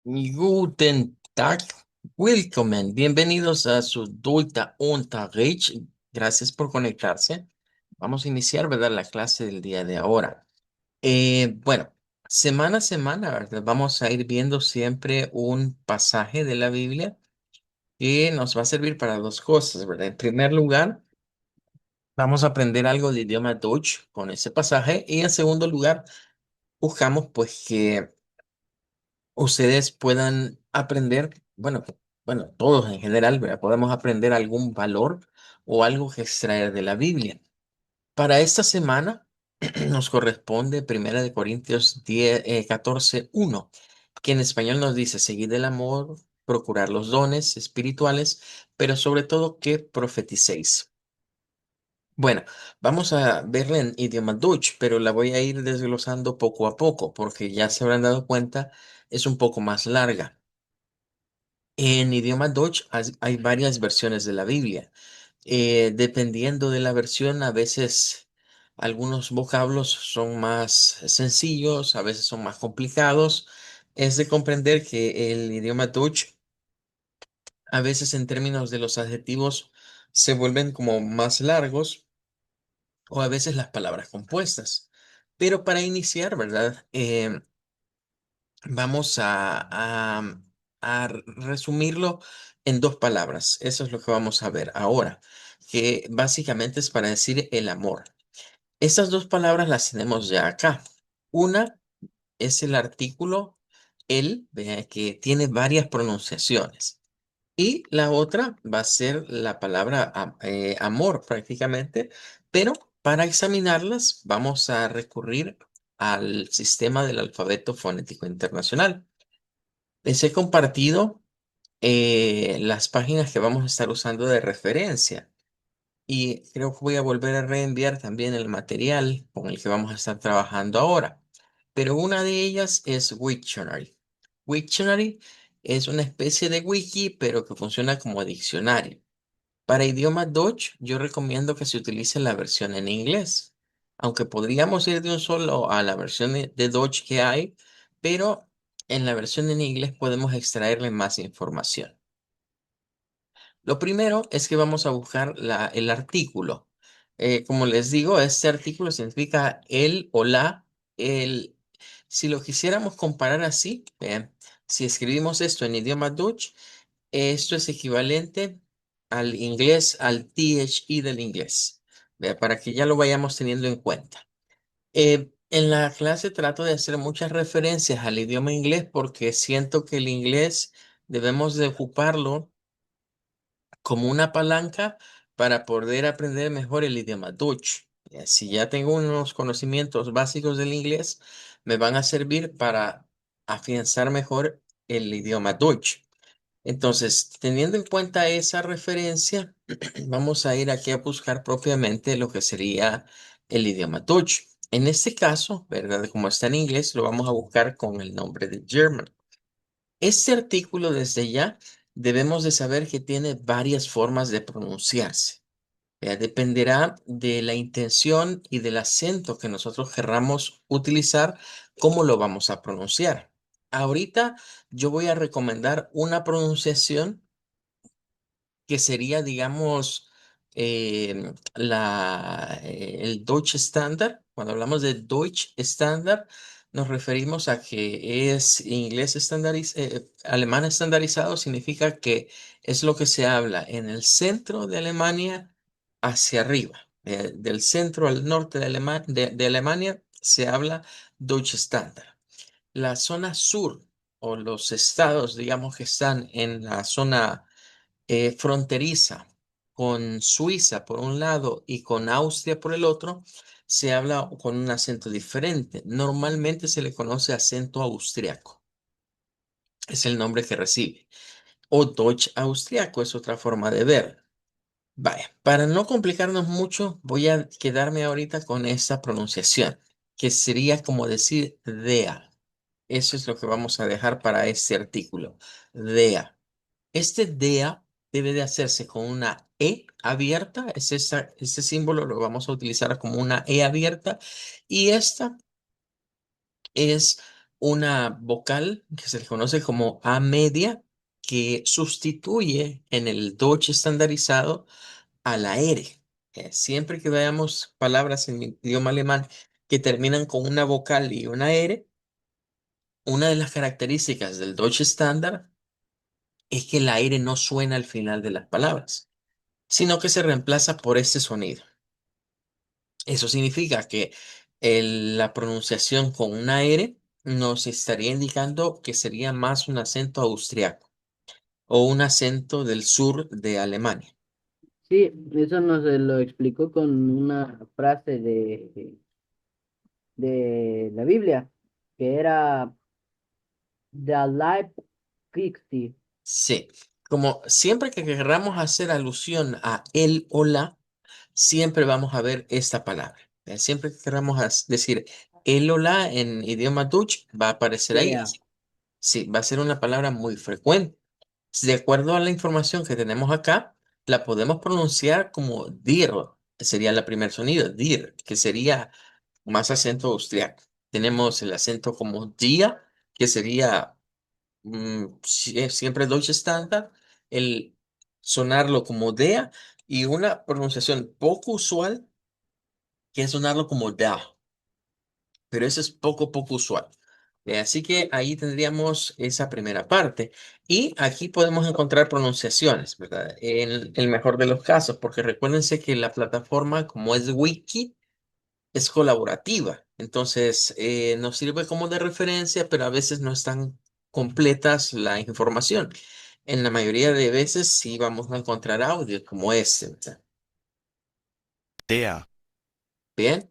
Guten Tag, willkommen. Bienvenidos a su Dulta Unterricht. Gracias por conectarse. Vamos a iniciar, ¿verdad? La clase del día de ahora. Bueno, semana a semana, ¿verdad? Vamos a ir viendo siempre un pasaje de la Biblia que nos va a servir para dos cosas, ¿verdad? En primer lugar, vamos a aprender algo de idioma Deutsch con ese pasaje y en segundo lugar, buscamos pues que ustedes puedan aprender, bueno, todos en general, ¿verdad? Podemos aprender algún valor o algo que extraer de la Biblia. Para esta semana nos corresponde Primera de Corintios 14:1, que en español nos dice, seguid el amor, procurar los dones espirituales, pero sobre todo que profeticéis. Bueno, vamos a verla en idioma Dutch, pero la voy a ir desglosando poco a poco, porque ya se habrán dado cuenta, es un poco más larga. En idioma Dutch hay varias versiones de la Biblia. Dependiendo de la versión, a veces algunos vocablos son más sencillos, a veces son más complicados. Es de comprender que el idioma Dutch, a veces en términos de los adjetivos, se vuelven como más largos o a veces las palabras compuestas. Pero para iniciar, ¿verdad? Vamos a resumirlo en dos palabras. Eso es lo que vamos a ver ahora, que básicamente es para decir el amor. Estas dos palabras las tenemos ya acá. Una es el artículo el, vea que tiene varias pronunciaciones. Y la otra va a ser la palabra amor prácticamente, pero para examinarlas vamos a recurrir al sistema del alfabeto fonético internacional. Les he compartido las páginas que vamos a estar usando de referencia y creo que voy a volver a reenviar también el material con el que vamos a estar trabajando ahora. Pero una de ellas es Wiktionary. Wiktionary es una especie de wiki, pero que funciona como diccionario. Para idioma Dutch, yo recomiendo que se utilice la versión en inglés, aunque podríamos ir de un solo a la versión de Dutch que hay, pero en la versión en inglés podemos extraerle más información. Lo primero es que vamos a buscar el artículo. Como les digo, este artículo significa el o la. El, si lo quisiéramos comparar así, si escribimos esto en idioma Dutch, esto es equivalente al inglés, al THE del inglés, vea, para que ya lo vayamos teniendo en cuenta. En la clase trato de hacer muchas referencias al idioma inglés porque siento que el inglés debemos de ocuparlo como una palanca para poder aprender mejor el idioma Dutch. Si ya tengo unos conocimientos básicos del inglés, me van a servir para afianzar mejor el idioma Dutch. Entonces, teniendo en cuenta esa referencia, vamos a ir aquí a buscar propiamente lo que sería el idioma Dutch. En este caso, ¿verdad? Como está en inglés, lo vamos a buscar con el nombre de German. Este artículo desde ya debemos de saber que tiene varias formas de pronunciarse. Dependerá de la intención y del acento que nosotros querramos utilizar, cómo lo vamos a pronunciar. Ahorita yo voy a recomendar una pronunciación que sería, digamos, el Deutsch Standard. Cuando hablamos de Deutsch Standard, nos referimos a que es inglés alemán estandarizado, significa que es lo que se habla en el centro de Alemania hacia arriba. Del centro al norte de Alemania se habla Deutsch Standard. La zona sur o los estados, digamos, que están en la zona fronteriza con Suiza por un lado y con Austria por el otro, se habla con un acento diferente. Normalmente se le conoce acento austriaco. Es el nombre que recibe. O Deutsch austriaco es otra forma de ver. Vaya, para no complicarnos mucho, voy a quedarme ahorita con esta pronunciación, que sería como decir DEA. Eso es lo que vamos a dejar para este artículo. DEA. Este DEA debe de hacerse con una E abierta. Este símbolo lo vamos a utilizar como una E abierta. Y esta es una vocal que se le conoce como A media, que sustituye en el Deutsch estandarizado a la R. Siempre que veamos palabras en idioma alemán que terminan con una vocal y una R, una de las características del Deutsch estándar es que la R no suena al final de las palabras, sino que se reemplaza por este sonido. Eso significa que la pronunciación con una R nos estaría indicando que sería más un acento austriaco o un acento del sur de Alemania. Sí, eso nos lo explicó con una frase de la Biblia, que era The Life Christi. Sí, como siempre que queramos hacer alusión a él o la, siempre vamos a ver esta palabra. Siempre que queramos decir él o la en idioma Dutch, va a aparecer ahí. Sea, Sí, va a ser una palabra muy frecuente. De acuerdo a la información que tenemos acá, la podemos pronunciar como dir, que sería el primer sonido, dir, que sería más acento austriaco. Tenemos el acento como dia, que sería siempre Deutsche Standard, el sonarlo como dea y una pronunciación poco usual, que es sonarlo como da, pero eso es poco usual. Así que ahí tendríamos esa primera parte. Y aquí podemos encontrar pronunciaciones, ¿verdad? En el mejor de los casos, porque recuérdense que la plataforma, como es Wiki, es colaborativa. Entonces, nos sirve como de referencia, pero a veces no están completas la información. En la mayoría de veces sí vamos a encontrar audios como este, ¿verdad? Der, Bien.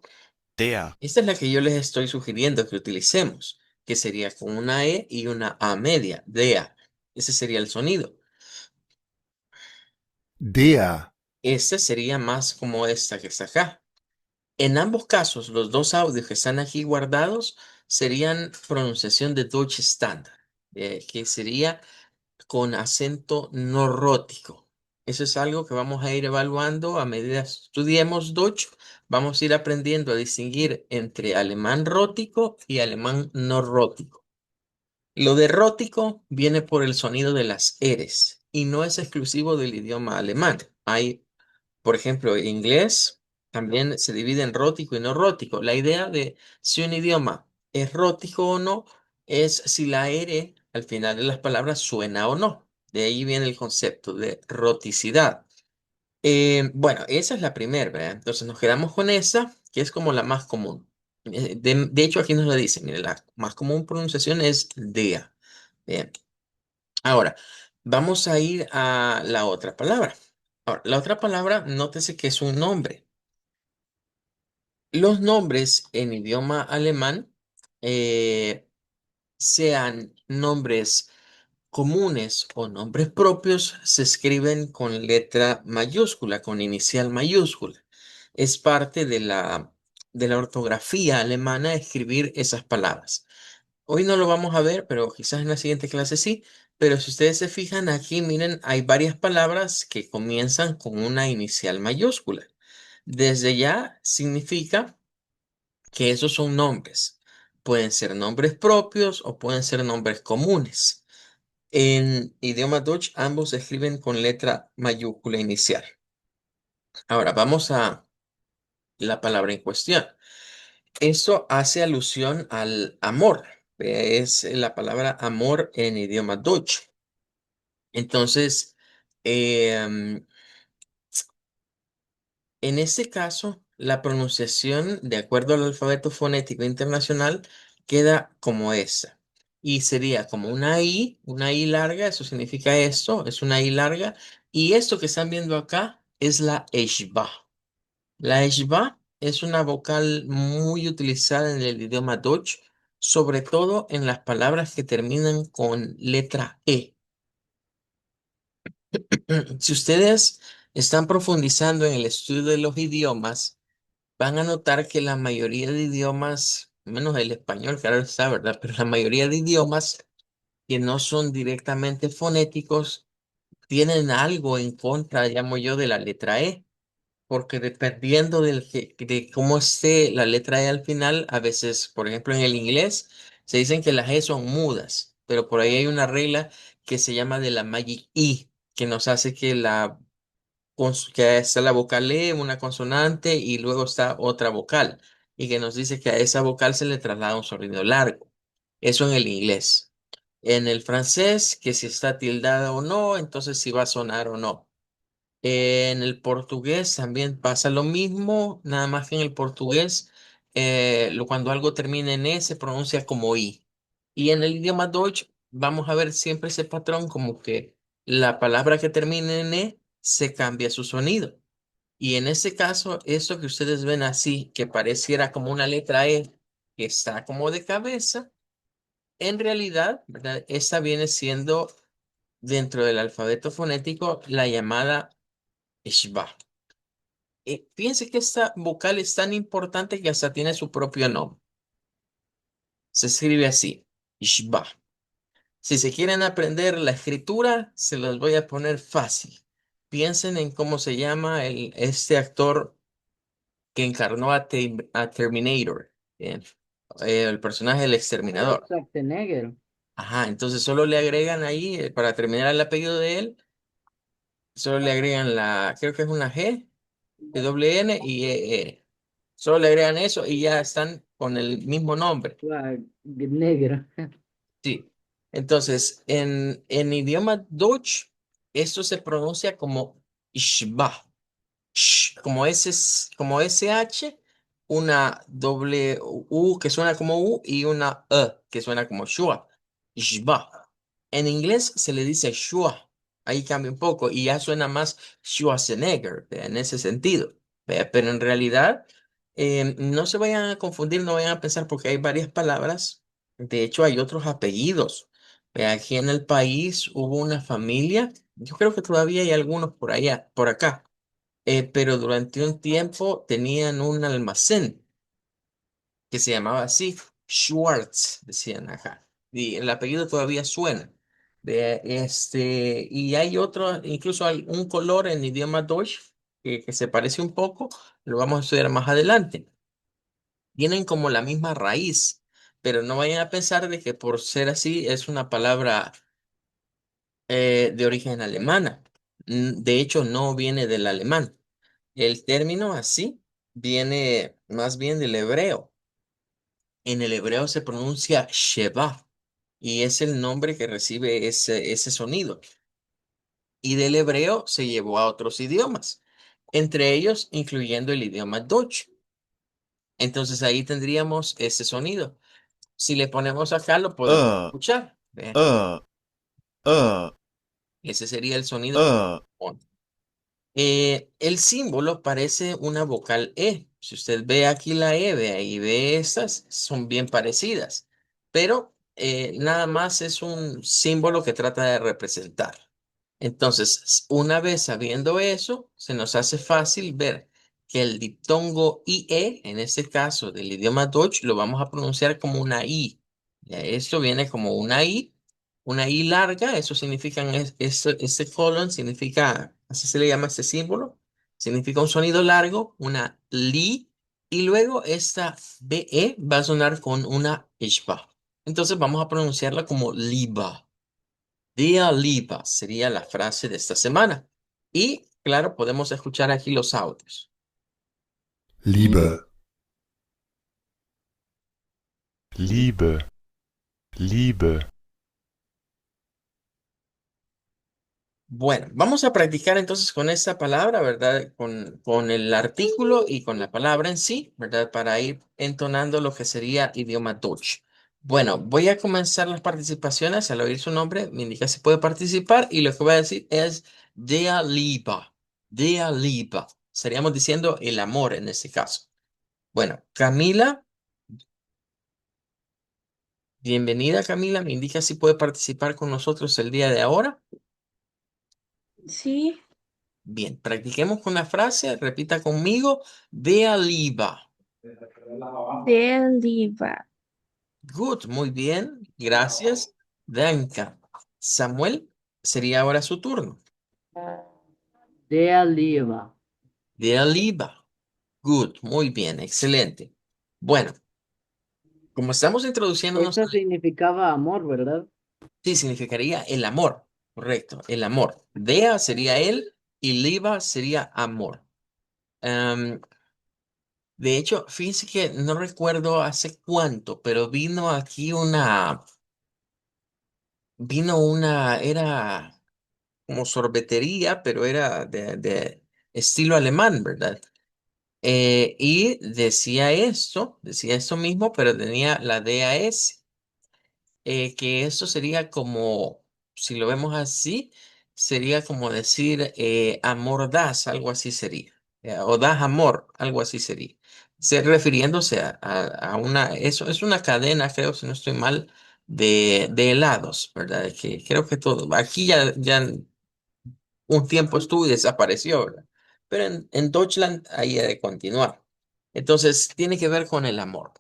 der, Esta es la que yo les estoy sugiriendo que utilicemos, que sería con una E y una A media, DEA. Ese sería el sonido. Der, Este sería más como esta que está acá. En ambos casos, los dos audios que están aquí guardados serían pronunciación de Deutsch Standard, que sería con acento no rótico. Eso es algo que vamos a ir evaluando a medida que estudiemos Deutsch. Vamos a ir aprendiendo a distinguir entre alemán rótico y alemán no rótico. Lo de rótico viene por el sonido de las Rs y no es exclusivo del idioma alemán. Hay, por ejemplo, inglés también se divide en rótico y no rótico. La idea de si un idioma es rótico o no es si la R al final de las palabras suena o no. De ahí viene el concepto de roticidad. Bueno, esa es la primera, ¿verdad? Entonces nos quedamos con esa, que es como la más común. De hecho, aquí nos lo dicen, mire, la más común pronunciación es DEA. Bien. Ahora, vamos a ir a la otra palabra. Ahora, la otra palabra, nótese que es un nombre. Los nombres en idioma alemán, eh, sean nombres comunes o nombres propios, se escriben con letra mayúscula, con inicial mayúscula. Es parte de la ortografía alemana escribir esas palabras. Hoy no lo vamos a ver, pero quizás en la siguiente clase sí. Pero si ustedes se fijan aquí, miren, hay varias palabras que comienzan con una inicial mayúscula. Desde ya significa que esos son nombres. Pueden ser nombres propios o pueden ser nombres comunes. En idioma Dutch, ambos se escriben con letra mayúscula inicial. Ahora vamos a la palabra en cuestión. Esto hace alusión al amor. Es la palabra amor en idioma Dutch. Entonces, em, en este caso, la pronunciación, de acuerdo al alfabeto fonético internacional, queda como esta. Y sería como una I larga, eso significa esto, es una I larga. Y esto que están viendo acá es la Eshba. La Eshba es una vocal muy utilizada en el idioma Dutch, sobre todo en las palabras que terminan con letra E. Si ustedes están profundizando en el estudio de los idiomas, van a notar que la mayoría de idiomas, menos el español, claro está, ¿verdad? Pero la mayoría de idiomas que no son directamente fonéticos tienen algo en contra, llamo yo, de la letra E, porque dependiendo de cómo esté la letra E al final, a veces, por ejemplo, en el inglés, Se dicen que las E son mudas, pero por ahí hay una regla que se llama de la Magic E, que nos hace que que está la vocal E, una consonante, y luego está otra vocal, y que nos dice que a esa vocal se le traslada un sonido largo. Eso en el inglés. En el francés, que si está tildada o no, entonces si va a sonar o no. En el portugués también pasa lo mismo, nada más que en el portugués, cuando algo termina en E se pronuncia como I. Y en el idioma Deutsch vamos a ver siempre ese patrón como que la palabra que termina en E se cambia su sonido. Y en ese caso, eso que ustedes ven así, que pareciera como una letra E, que está como de cabeza, en realidad, ¿verdad? Esta viene siendo dentro del alfabeto fonético la llamada Shba. Fíjense que esta vocal es tan importante que hasta tiene su propio nombre. Se escribe así, Shba. Si se quieren aprender la escritura, se los voy a poner fácil. Piensen en cómo se llama este actor que encarnó a Terminator, eh, el personaje del Arnold exterminador. Schwarzenegger. Ajá, entonces solo le agregan ahí, para terminar el apellido de él, solo le agregan creo que es una G, de doble N y E. Solo le agregan eso y ya están con el mismo nombre. Schwarzenegger. Sí. Entonces, en idioma Deutsch, esto se pronuncia como Schwa. Como como SH, una doble U que suena como U y una que suena como Shua. Shba. En inglés se le dice Shua. Ahí cambia un poco y ya suena más Schwarzenegger, en ese sentido. ¿Vea? Pero en realidad, no se vayan a confundir, no vayan a pensar porque hay varias palabras. De hecho, hay otros apellidos. Vea, aquí en el país hubo una familia, yo creo que todavía hay algunos por allá, por acá, pero durante un tiempo tenían un almacén que se llamaba así, Schwartz, decían acá. Y el apellido todavía suena. Y hay otro, incluso un color en idioma Deutsch que se parece un poco, lo vamos a estudiar más adelante. Tienen como la misma raíz, pero no vayan a pensar de que por ser así es una palabra de origen alemana. De hecho, no viene del alemán. El término así viene más bien del hebreo. En el hebreo se pronuncia Sheba y es el nombre que recibe ese sonido. Y del hebreo se llevó a otros idiomas, entre ellos incluyendo el idioma Deutsch. Entonces ahí tendríamos ese sonido. Si le ponemos acá, lo podemos uh, escuchar. Vean, uh, uh, ese sería el sonido que uh, pone. El símbolo parece una vocal E. Si usted ve aquí la E, ve ahí, ve estas, son bien parecidas, pero nada más es un símbolo que trata de representar. Entonces, una vez sabiendo eso, se nos hace fácil ver que el diptongo IE, en este caso del idioma Deutsch, lo vamos a pronunciar como una I. Ya, esto viene como una I larga, eso significa, ese colon significa, así se le llama este símbolo, significa un sonido largo, una li, y luego esta BE va a sonar con una ishba. Entonces vamos a pronunciarla como liba. Dia liba sería la frase de esta semana. Y claro, podemos escuchar aquí los audios. Liebe, Liebe, Liebe. Bueno, vamos a practicar entonces con esta palabra, ¿verdad? Con el artículo y con la palabra en sí, ¿verdad? Para ir entonando lo que sería idioma Deutsch. Bueno, voy a comenzar las participaciones. Al oír su nombre, me indica si puede participar y lo que voy a decir es Der Liebe, Der Liebe. Estaríamos diciendo el amor en este caso. Bueno, Camila, bienvenida Camila. Me indica si puede participar con nosotros el día de ahora. Sí, Bien, practiquemos con la frase, repita conmigo, der Liebe. der Lieber, Good, muy bien, gracias. Danke. Samuel, sería ahora su turno. Der Lieber. Der Liebe. Good, muy bien, excelente. Bueno, Como estamos introduciéndonos, Esto significaba amor, ¿verdad? sí, significaría el amor, correcto, el amor. Dea sería él y liba sería amor. Em, de hecho, fíjense que no recuerdo hace cuánto, pero era como sorbetería, pero era de estilo alemán, ¿verdad? Y decía esto mismo, pero tenía la DAS, que eso sería como, si lo vemos así, sería como decir amor das, algo así sería, o das amor, algo así sería. Refiriéndose a una, eso es una cadena, creo, si no estoy mal, de helados, ¿verdad? Que creo que todo, aquí ya un tiempo estuvo y desapareció, ¿verdad? Pero en Deutschland ahí ha de continuar. Entonces, tiene que ver con el amor.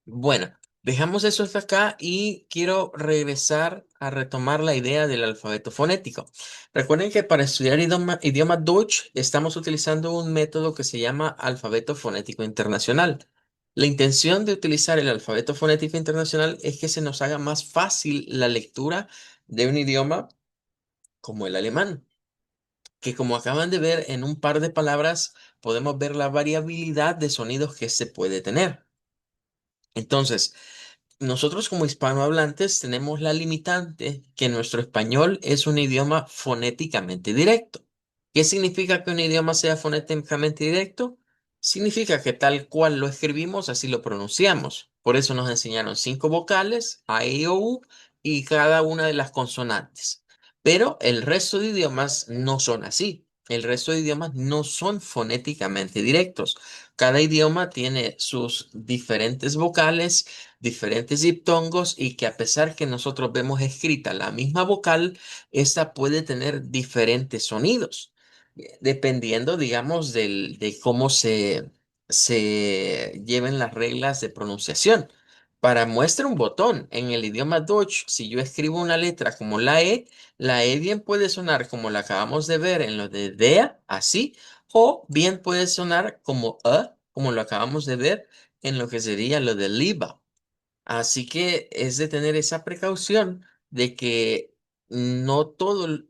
Bueno, dejamos eso hasta acá y quiero regresar a retomar la idea del alfabeto fonético. Recuerden que para estudiar idioma Deutsch estamos utilizando un método que se llama alfabeto fonético internacional. La intención de utilizar el alfabeto fonético internacional es que se nos haga más fácil la lectura de un idioma como el alemán, que como acaban de ver en un par de palabras, podemos ver la variabilidad de sonidos que se puede tener. Entonces, nosotros como hispanohablantes tenemos la limitante que nuestro español es un idioma fonéticamente directo. ¿Qué significa que un idioma sea fonéticamente directo? Significa que tal cual lo escribimos, así lo pronunciamos. Por eso nos enseñaron 5 vocales, A, E, I, O, U y cada una de las consonantes. Pero el resto de idiomas no son así. El resto de idiomas no son fonéticamente directos. Cada idioma tiene sus diferentes vocales, diferentes diptongos y que a pesar que nosotros vemos escrita la misma vocal, esta puede tener diferentes sonidos, dependiendo, digamos, de cómo se lleven las reglas de pronunciación. Para muestra un botón, en el idioma Deutsch, si yo escribo una letra como la E bien puede sonar como la acabamos de ver en lo de DEA, así, o bien puede sonar como como lo acabamos de ver en lo que sería lo de LIBA. Así que es de tener esa precaución de que no todo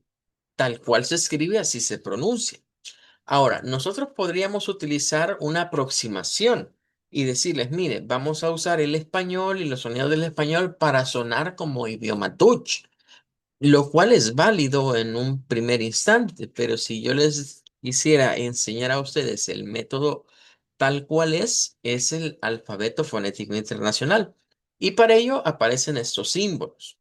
tal cual se escribe así se pronuncia. Ahora, nosotros podríamos utilizar una aproximación y decirles, mire, vamos a usar el español y los sonidos del español para sonar como idioma Dutch, lo cual es válido en un primer instante, pero si yo les quisiera enseñar a ustedes el método tal cual es el alfabeto fonético internacional. Y para ello aparecen estos símbolos.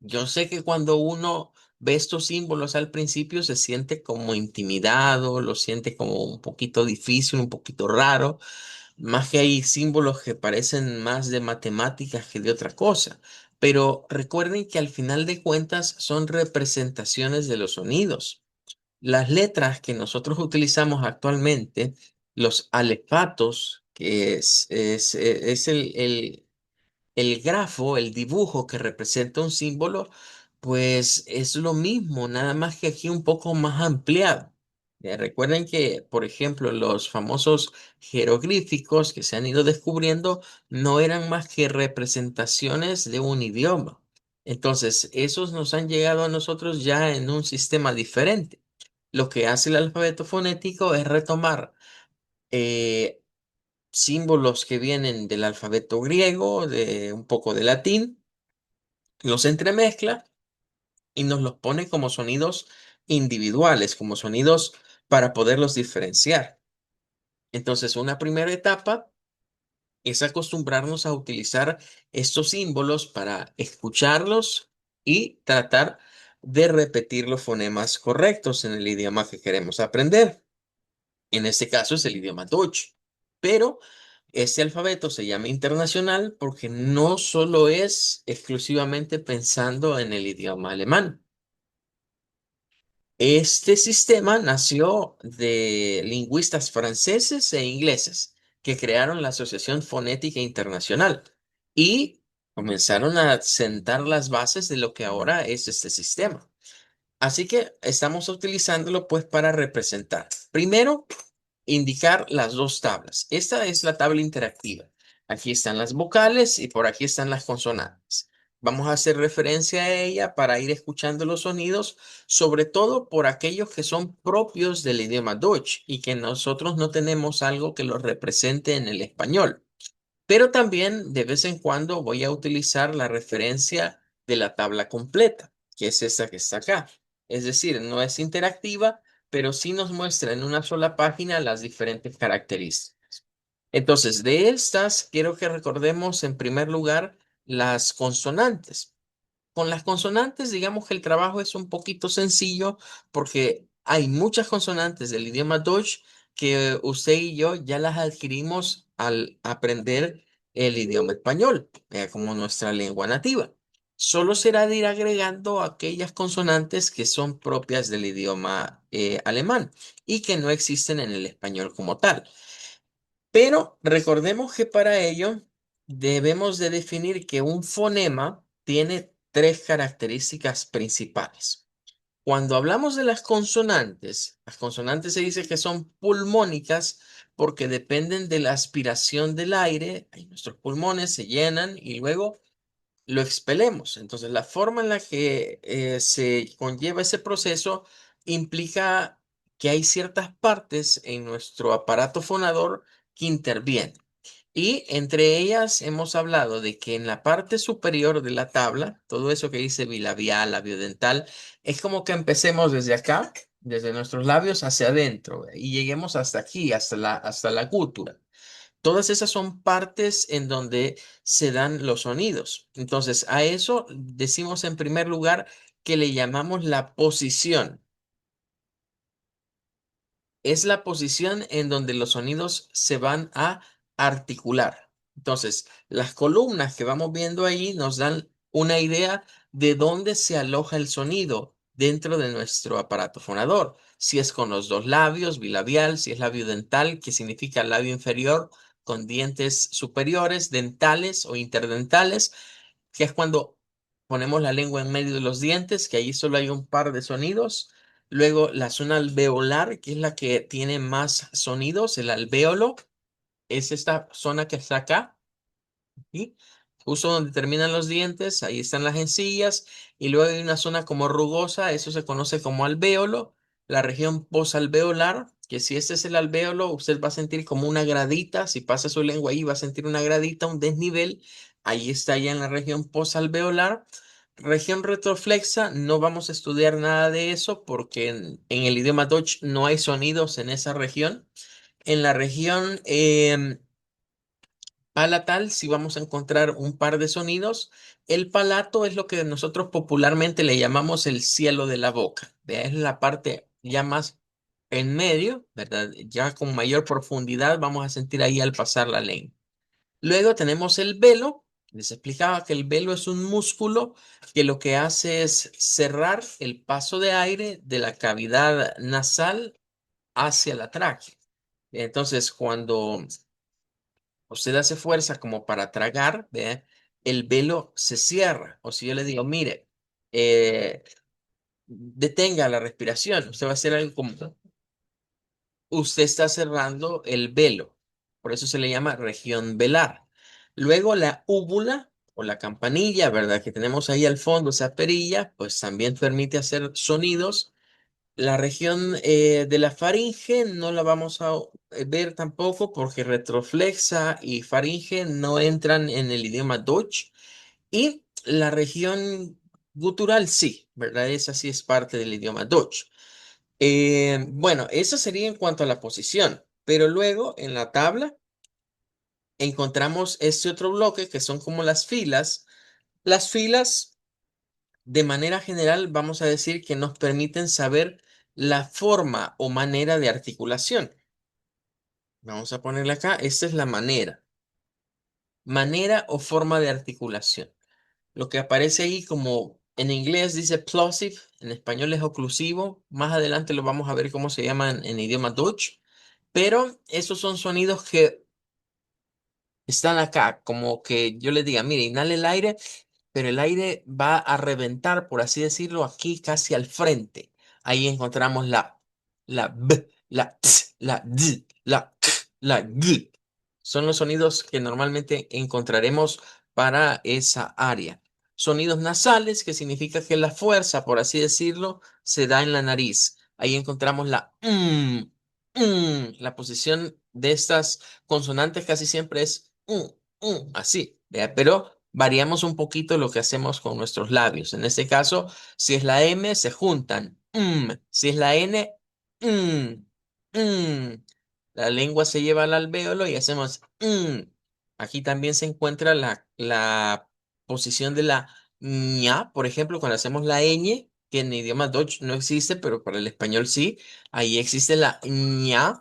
Yo sé que cuando uno ve estos símbolos al principio se siente como intimidado, lo siente como un poquito difícil, un poquito raro, más que hay símbolos que parecen más de matemáticas que de otra cosa. Pero recuerden que al final de cuentas son representaciones de los sonidos. Las letras que nosotros utilizamos actualmente, los alefatos, que es el grafo, el dibujo que representa un símbolo, pues es lo mismo, nada más que aquí un poco más ampliado. Recuerden que, por ejemplo, los famosos jeroglíficos que se han ido descubriendo no eran más que representaciones de un idioma. Entonces, esos nos han llegado a nosotros ya en un sistema diferente. Lo que hace el alfabeto fonético es retomar eh, símbolos que vienen del alfabeto griego, de un poco de latín, los entremezcla y nos los pone como sonidos individuales, como sonidos para poderlos diferenciar. Entonces, una primera etapa es acostumbrarnos a utilizar estos símbolos para escucharlos y tratar de repetir los fonemas correctos en el idioma que queremos aprender. En este caso es el idioma Deutsch. Pero este alfabeto se llama internacional porque no solo es exclusivamente pensando en el idioma alemán. Este sistema nació de lingüistas franceses e ingleses que crearon la Asociación Fonética Internacional y comenzaron a sentar las bases de lo que ahora es este sistema. Así que estamos utilizándolo pues para representar. Primero, indicar las dos tablas. Esta es la tabla interactiva. Aquí están las vocales y por aquí están las consonantes. Vamos a hacer referencia a ella para ir escuchando los sonidos, sobre todo por aquellos que son propios del idioma Deutsch y que nosotros no tenemos algo que los represente en el español. Pero también de vez en cuando voy a utilizar la referencia de la tabla completa, que es esta que está acá. Es decir, no es interactiva, pero sí nos muestra en una sola página las diferentes características. Entonces, de estas, quiero que recordemos en primer lugar las consonantes. Con las consonantes, digamos que el trabajo es un poquito sencillo porque hay muchas consonantes del idioma Deutsch que usted y yo ya las adquirimos al aprender el idioma español, como nuestra lengua nativa. Solo será de ir agregando aquellas consonantes que son propias del idioma alemán y que no existen en el español como tal. Pero recordemos que para ello debemos de definir que un fonema tiene tres características principales. Cuando hablamos de las consonantes se dice que son pulmónicas porque dependen de la aspiración del aire. Y nuestros pulmones se llenan y luego lo expelemos. Entonces, la forma en la que se conlleva ese proceso implica que hay ciertas partes en nuestro aparato fonador que intervienen. Y entre ellas hemos hablado de que en la parte superior de la tabla, todo eso que dice bilabial, labiodental, es como que empecemos desde acá, desde nuestros labios hacia adentro, y lleguemos hasta aquí, hasta la gútura. Todas esas son partes en donde se dan los sonidos. Entonces, a eso decimos en primer lugar que le llamamos la posición. Es la posición en donde los sonidos se van a articular. Entonces, las columnas que vamos viendo ahí nos dan una idea de dónde se aloja el sonido dentro de nuestro aparato fonador. Si es con los dos labios, bilabial, si es labio dental, que significa labio inferior con dientes superiores, dentales o interdentales, que es cuando ponemos la lengua en medio de los dientes, que ahí solo hay un par de sonidos. Luego la zona alveolar, que es la que tiene más sonidos, el alvéolo, es esta zona que está acá. ¿Sí? Justo donde terminan los dientes, ahí están las encías, y luego hay una zona como rugosa, eso se conoce como alvéolo, la región posalveolar, que si este es el alvéolo, usted va a sentir como una gradita, si pasa su lengua ahí va a sentir una gradita, un desnivel, ahí está ya en la región posalveolar. Región retroflexa, no vamos a estudiar nada de eso porque en el idioma Deutsch no hay sonidos en esa región. En la región palatal, si vamos a encontrar un par de sonidos. El palato es lo que nosotros popularmente le llamamos el cielo de la boca. ¿Vea? Es la parte ya más en medio, ¿verdad? Ya con mayor profundidad vamos a sentir ahí al pasar la lengua. Luego tenemos el velo. Les explicaba que el velo es un músculo que lo que hace es cerrar el paso de aire de la cavidad nasal hacia la tráquea. Entonces, cuando usted hace fuerza como para tragar, ¿ve? El velo se cierra. O si yo le digo, mire, detenga la respiración, usted va a hacer algo como, usted está cerrando el velo. Por eso se le llama región velar. Luego la úvula o la campanilla, ¿verdad? Que tenemos ahí al fondo, esa perilla, pues también permite hacer sonidos. La región de la faringe no la vamos a ver tampoco porque retroflexa y faringe no entran en el idioma Deutsch. Y la región gutural sí, ¿verdad? Esa sí es parte del idioma Deutsch. Bueno, eso sería en cuanto a la posición, pero luego en la tabla encontramos este otro bloque que son como las filas. Las filas de manera general, vamos a decir que nos permiten saber la forma o manera de articulación. Vamos a ponerle acá, esta es la manera. Manera o forma de articulación. Lo que aparece ahí como en inglés dice plosive, en español es oclusivo. Más adelante lo vamos a ver cómo se llaman en idioma Dutch. Pero esos son sonidos que están acá, como que yo les diga, mire, inhale el aire, pero el aire va a reventar, por así decirlo, aquí casi al frente. Ahí encontramos la B, la T, la D, la K, la G. Son los sonidos que normalmente encontraremos para esa área. Sonidos nasales, que significa que la fuerza, por así decirlo, se da en la nariz. Ahí encontramos la la posición de estas consonantes casi siempre es así, ¿vea? Pero variamos un poquito lo que hacemos con nuestros labios. En este caso, si es la M, se juntan. Si es la N, mm, mm. La lengua se lleva al alvéolo y hacemos Aquí también se encuentra la posición de la ña, por ejemplo, cuando hacemos la ñ, que en idioma Dutch no existe, pero para el español sí. Ahí existe la ña,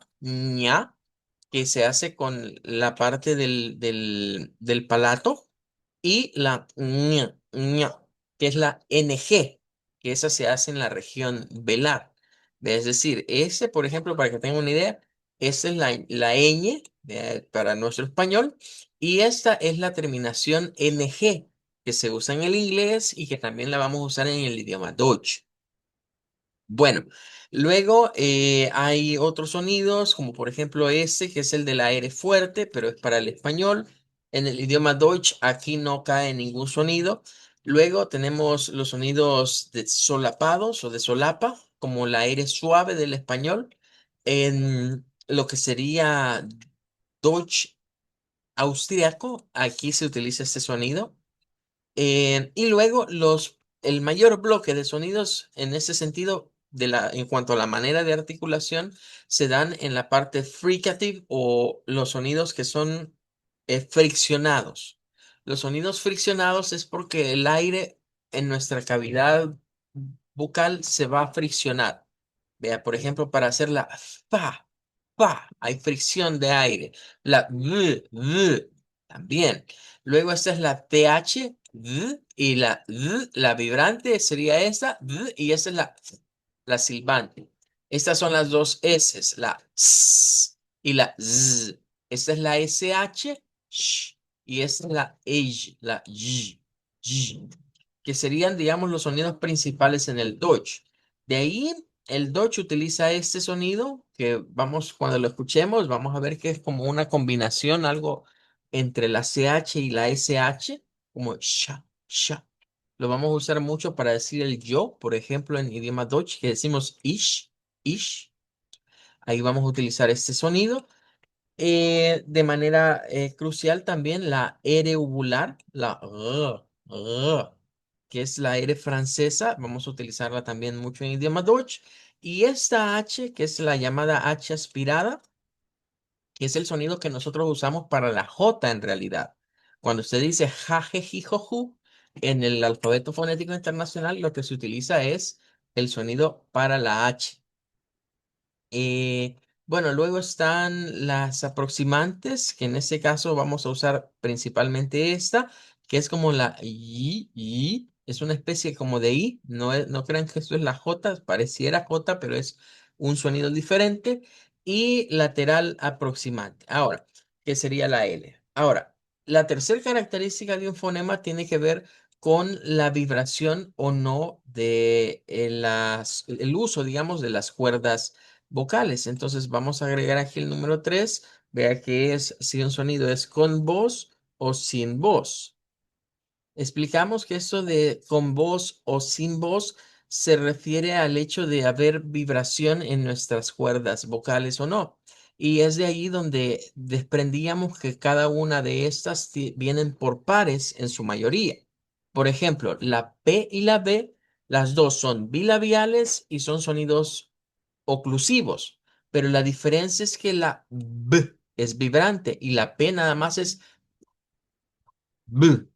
que se hace con la parte del palato, y la que es la NG, que esa se hace en la región velar. Es decir, ese, por ejemplo, para que tengan una idea, esa es la ñ para nuestro español, y esta es la terminación NG, que se usa en el inglés y que también la vamos a usar en el idioma Dutch. Bueno, luego hay otros sonidos, como por ejemplo este, que es el de la R fuerte, pero es para el español. En el idioma Deutsch aquí no cae ningún sonido. Luego tenemos los sonidos de solapados o de solapa, como la R suave del español. En lo que sería Deutsch austriaco, aquí se utiliza este sonido. Y luego el mayor bloque de sonidos en ese sentido, en cuanto a la manera de articulación, se dan en la parte fricative, o los sonidos que son friccionados. Los sonidos friccionados es porque el aire en nuestra cavidad bucal se va a friccionar. Vea, por ejemplo, para hacer la hay fricción de aire. La también. Luego esta es la TH y la vibrante sería esta y esta es la silbante. Estas son las dos S, la S y la Z. Esta es la SH y esta es la EJ, la Y, que serían, digamos, los sonidos principales en el Deutsch. De ahí, el Deutsch utiliza este sonido que cuando lo escuchemos, vamos a ver que es como una combinación, algo entre la CH y la SH, como sha, sha. Lo vamos a usar mucho para decir el yo, por ejemplo, en idioma Deutsch, que decimos ish. Ahí vamos a utilizar este sonido. De manera crucial también la R uvular, la que es la R francesa, vamos a utilizarla también mucho en idioma Deutsch. Y esta H, que es la llamada H aspirada, que es el sonido que nosotros usamos para la J en realidad. Cuando usted dice jajejijoju, en el alfabeto fonético internacional lo que se utiliza es el sonido para la H. Eh, bueno, luego están las aproximantes, que en este caso vamos a usar principalmente esta, que es como la y, es una especie como de I, no crean que esto es la J, pareciera J, pero es un sonido diferente, y lateral aproximante. Ahora, ¿qué sería la L? Ahora, la tercera característica de un fonema tiene que ver con la vibración o no de el uso, digamos, de las cuerdas vocales. Entonces vamos a agregar aquí el número 3. Vea que es si un sonido es con voz o sin voz. Explicamos que esto de con voz o sin voz se refiere al hecho de haber vibración en nuestras cuerdas vocales o no. Y es de ahí donde desprendíamos que cada una de estas vienen por pares en su mayoría. Por ejemplo, la P y la B, las dos son bilabiales y son sonidos oclusivos, pero la diferencia es que la B es vibrante y la P nada más es B.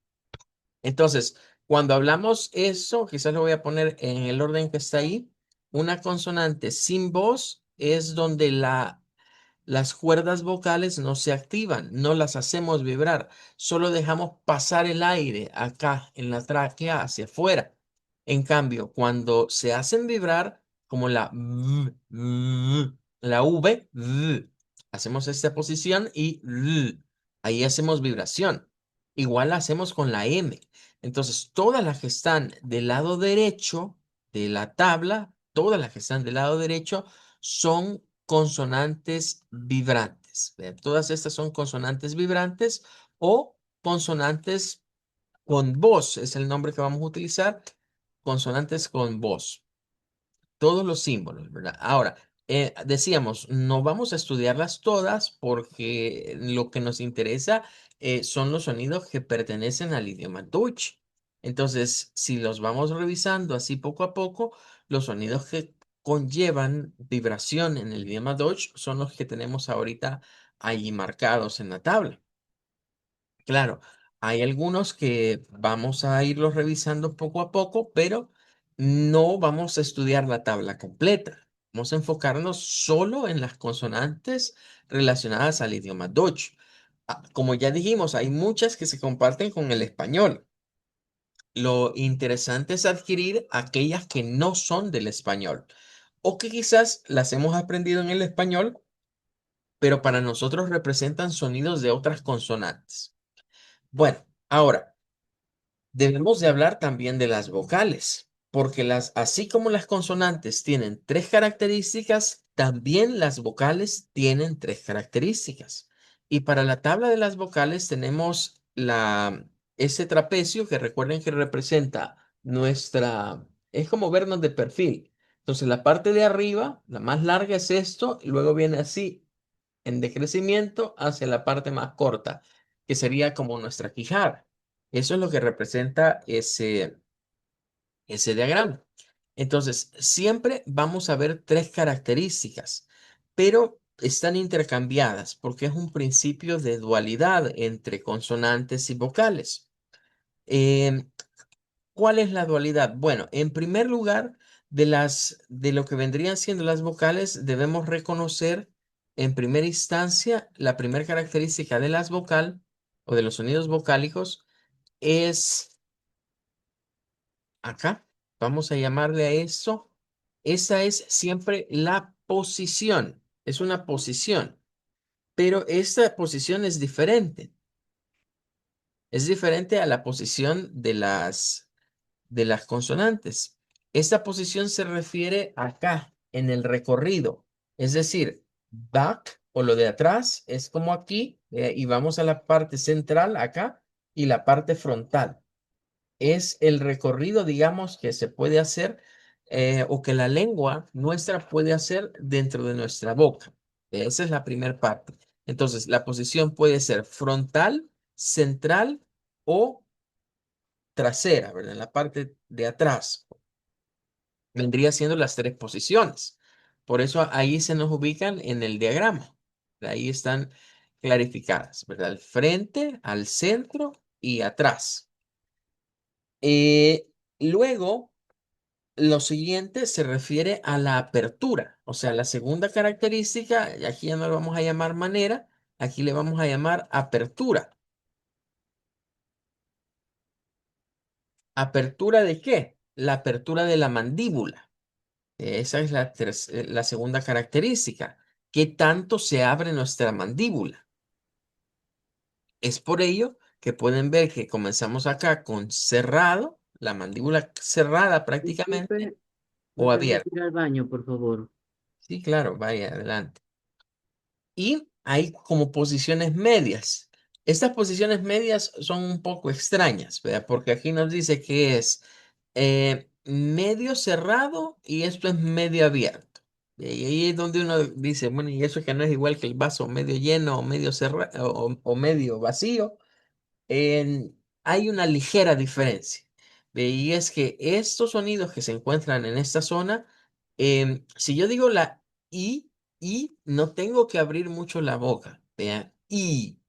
Entonces, cuando hablamos eso, quizás lo voy a poner en el orden que está ahí. Una consonante sin voz es donde las cuerdas vocales no se activan, no las hacemos vibrar, solo dejamos pasar el aire acá en la tráquea hacia afuera. En cambio, cuando se hacen vibrar, como la V, hacemos esta posición y ahí hacemos vibración. Igual la hacemos con la M. Entonces, todas las que están del lado derecho de la tabla, todas las que están del lado derecho son consonantes vibrantes. vibrantes. Todas estas son consonantes vibrantes o consonantes con voz, es el nombre que vamos a utilizar, consonantes con voz. Todos los símbolos, ¿verdad? Ahora, decíamos, no vamos a estudiarlas todas porque lo que nos interesa son los sonidos que pertenecen al idioma Deutsch. Entonces, si los vamos revisando así poco a poco, los sonidos que conllevan vibración en el idioma Deutsch son los que tenemos ahorita ahí marcados en la tabla. Claro, hay algunos que vamos a irlos revisando poco a poco, pero no vamos a estudiar la tabla completa. Vamos a enfocarnos solo en las consonantes relacionadas al idioma Deutsch. Como ya dijimos, hay muchas que se comparten con el español. Lo interesante es adquirir aquellas que no son del español o que quizás las hemos aprendido en el español, pero para nosotros representan sonidos de otras consonantes. Bueno, ahora. Debemos de hablar también de las vocales, porque así como las consonantes tienen tres características, también las vocales tienen tres características. Y para la tabla de las vocales tenemos ese trapecio que recuerden que representa es como vernos de perfil. Entonces la parte de arriba, la más larga es esto, y luego viene así en decrecimiento hacia la parte más corta, que sería como nuestra quijada. Eso es lo que representa ese diagrama. Entonces, siempre vamos a ver tres características, pero están intercambiadas porque es un principio de dualidad entre consonantes y vocales. Em, ¿Cuál es la dualidad? Bueno, en primer lugar, de lo que vendrían siendo las vocales, debemos reconocer en primera instancia la primera característica de las vocal o de los sonidos vocálicos es acá. Vamos a llamarle a eso. Esa es siempre la posición. Es una posición, pero esta posición es diferente. Es diferente a la posición de las consonantes. Esta posición se refiere acá, en el recorrido. Es decir, back o lo de atrás es como aquí, y vamos a la parte central acá y la parte frontal. Es el recorrido, digamos, que se puede hacer o que la lengua nuestra puede hacer dentro de nuestra boca. Esa es la primera parte. Entonces, la posición puede ser frontal, central o trasera, ¿verdad? En la parte de atrás. Vendría siendo las tres posiciones. Por eso ahí se nos ubican en el diagrama. Ahí están clarificadas, ¿verdad? Al frente, al centro y atrás. Luego, lo siguiente se refiere a la apertura. O sea, la segunda característica, y aquí ya no lo vamos a llamar manera, aquí le vamos a llamar apertura. ¿Apertura de qué? La apertura de la mandíbula. Esa es la segunda característica. ¿Qué tanto se abre nuestra mandíbula? Es por ello que pueden ver que comenzamos acá con cerrado, la mandíbula cerrada prácticamente, Disculpe, ¿me o permite abierta. ir al baño, por favor? Sí, claro, vaya adelante. Y hay como posiciones medias. Estas posiciones medias son un poco extrañas, ¿verdad? Porque aquí nos dice que es medio cerrado y esto es medio abierto. Y ahí es donde uno dice, bueno, y eso que no es igual que el vaso medio lleno o medio cerrado o medio vacío. Hay una ligera diferencia. Y es que estos sonidos que se encuentran en esta zona, si yo digo la I, no tengo que abrir mucho la boca. Vean, I.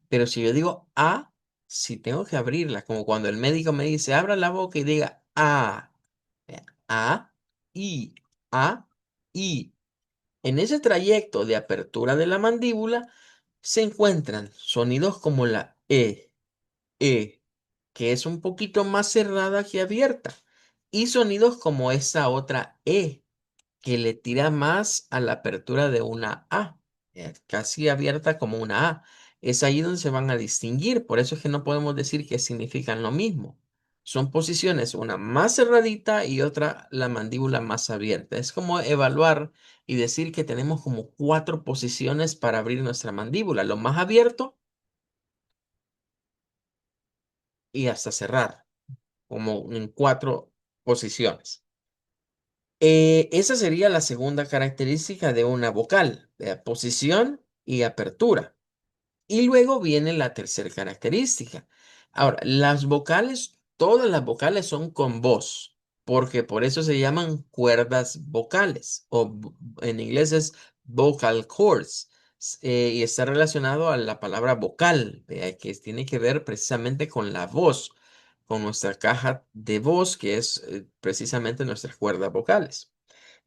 Pero si yo digo A, sí tengo que abrirla, como cuando el médico me dice, abra la boca y diga A. Vean, A, I, A, I. En ese trayecto de apertura de la mandíbula se encuentran sonidos como la E, que es un poquito más cerrada que abierta, y sonidos como esta otra E, que le tira más a la apertura de una A, casi abierta como una A. Es ahí donde se van a distinguir, por eso es que no podemos decir que significan lo mismo. Son posiciones, una más cerradita y otra la mandíbula más abierta. Es como evaluar y decir que tenemos como 4 posiciones para abrir nuestra mandíbula. Lo más abierto y hasta cerrar, como en 4 posiciones. Esa sería la segunda característica de una vocal, posición y apertura. Y luego viene la tercera característica. Ahora, las vocales, todas las vocales son con voz, porque por eso se llaman cuerdas vocales, o en inglés es vocal cords, y está relacionado a la palabra vocal, que tiene que ver precisamente con la voz, con nuestra caja de voz, que es precisamente nuestras cuerdas vocales.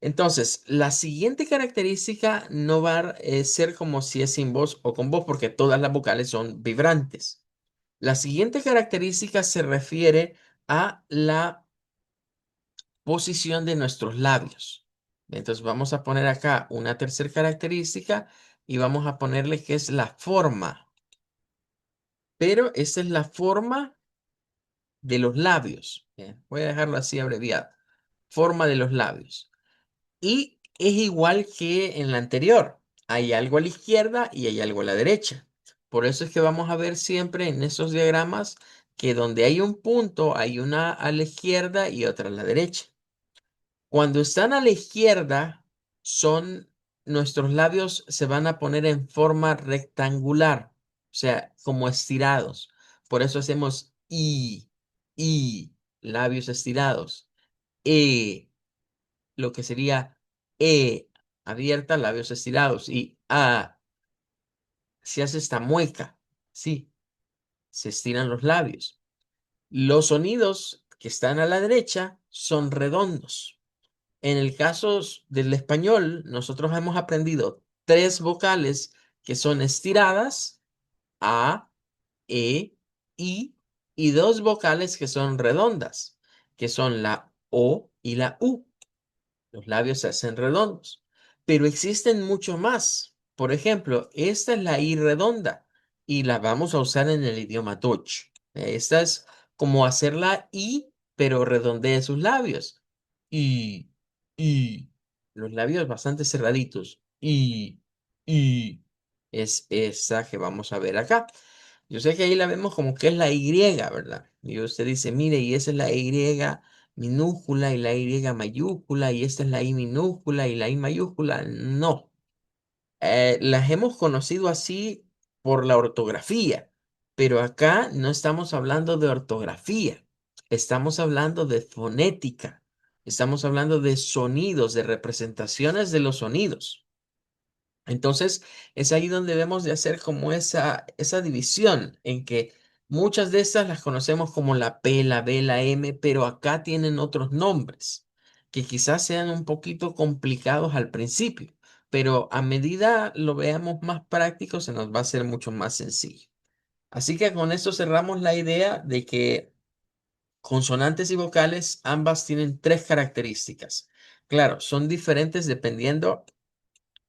Entonces, la siguiente característica no va a ser como si es sin voz o con voz, porque todas las vocales son vibrantes. La siguiente característica se refiere a la posición de nuestros labios. Entonces, vamos a poner acá una tercera característica y vamos a ponerle que es la forma. Pero esta es la forma de los labios. Bien, voy a dejarlo así abreviado. Forma de los labios. Y es igual que en la anterior. Hay algo a la izquierda y hay algo a la derecha. Por eso es que vamos a ver siempre en esos diagramas que donde hay un punto hay una a la izquierda y otra a la derecha. Cuando están a la izquierda, son nuestros labios se van a poner en forma rectangular, o sea, como estirados. Por eso hacemos I, labios estirados. E, lo que sería abierta, labios estirados. Y se hace esta mueca. Sí, se estiran los labios. Los sonidos que están a la derecha son redondos. En el caso del español, nosotros hemos aprendido 3 vocales que son estiradas, A, E, I, y 2 vocales que son redondas, que son la O y la U. Los labios se hacen redondos, pero existen mucho más. Por ejemplo, esta es la I redonda y la vamos a usar en el idioma Dutch. Esta es como hacer la I, pero redondea sus labios. Y, y, los labios bastante cerraditos. Y, es esa que vamos a ver acá. Yo sé que ahí la vemos como que es la Y, ¿verdad? Y usted dice, mire, y esa es la Y minúscula y la Y mayúscula y esta es la I minúscula y la I mayúscula. No, las hemos conocido así por la ortografía, pero acá no estamos hablando de ortografía, estamos hablando de fonética, estamos hablando de sonidos, de representaciones de los sonidos. Entonces, es ahí donde debemos de hacer como esa división en que muchas de estas las conocemos como la P, la B, la M, pero acá tienen otros nombres que quizás sean un poquito complicados al principio, pero a medida lo veamos más práctico, se nos va a hacer mucho más sencillo. Así que con esto cerramos la idea de que consonantes y vocales ambas tienen 3 características. Claro, son diferentes dependiendo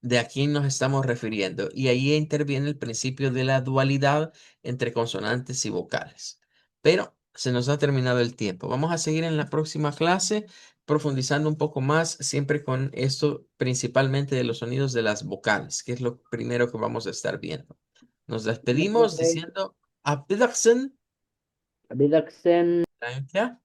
de a quién nos estamos refiriendo. Y ahí interviene el principio de la dualidad entre consonantes y vocales. Pero se nos ha terminado el tiempo. Vamos a seguir en la próxima clase profundizando un poco más, siempre con esto principalmente de los sonidos de las vocales, que es lo primero que vamos a estar viendo. Nos despedimos Profe, diciendo, Auf Wiedersehen. Abidaksen. Danke.